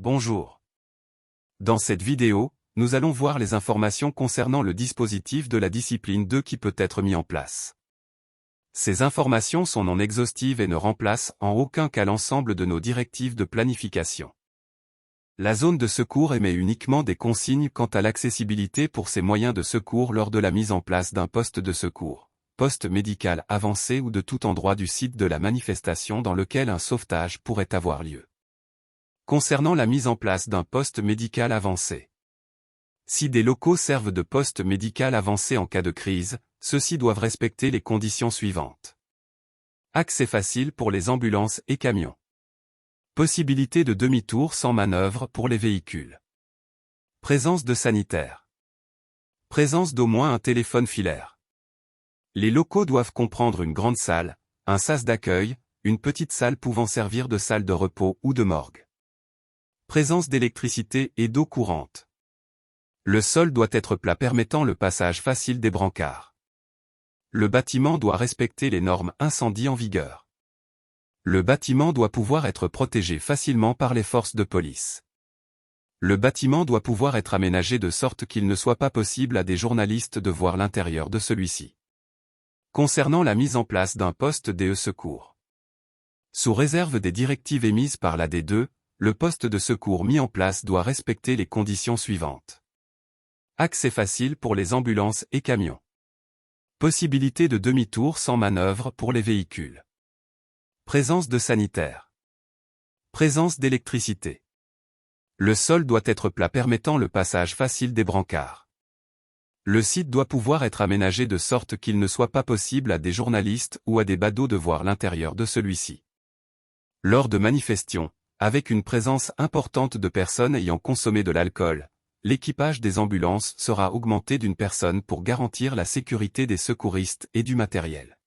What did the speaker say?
Bonjour. Dans cette vidéo, nous allons voir les informations concernant le dispositif de la discipline 2 qui peut être mis en place. Ces informations sont non exhaustives et ne remplacent en aucun cas l'ensemble de nos directives de planification. La zone de secours émet uniquement des consignes quant à l'accessibilité pour ces moyens de secours lors de la mise en place d'un poste de secours, poste médical avancé ou de tout endroit du site de la manifestation dans lequel un sauvetage pourrait avoir lieu. Concernant la mise en place d'un poste médical avancé. Si des locaux servent de poste médical avancé en cas de crise, ceux-ci doivent respecter les conditions suivantes. Accès facile pour les ambulances et camions. Possibilité de demi-tour sans manœuvre pour les véhicules. Présence de sanitaires. Présence d'au moins un téléphone filaire. Les locaux doivent comprendre une grande salle, un sas d'accueil, une petite salle pouvant servir de salle de repos ou de morgue. Présence d'électricité et d'eau courante. Le sol doit être plat permettant le passage facile des brancards. Le bâtiment doit respecter les normes incendie en vigueur. Le bâtiment doit pouvoir être protégé facilement par les forces de police. Le bâtiment doit pouvoir être aménagé de sorte qu'il ne soit pas possible à des journalistes de voir l'intérieur de celui-ci. Concernant la mise en place d'un poste DE secours. Sous réserve des directives émises par la D2, le poste de secours mis en place doit respecter les conditions suivantes. Accès facile pour les ambulances et camions. Possibilité de demi-tour sans manœuvre pour les véhicules. Présence de sanitaires. Présence d'électricité. Le sol doit être plat permettant le passage facile des brancards. Le site doit pouvoir être aménagé de sorte qu'il ne soit pas possible à des journalistes ou à des badauds de voir l'intérieur de celui-ci. Lors de manifestations, avec une présence importante de personnes ayant consommé de l'alcool, l'équipage des ambulances sera augmenté d'une personne pour garantir la sécurité des secouristes et du matériel.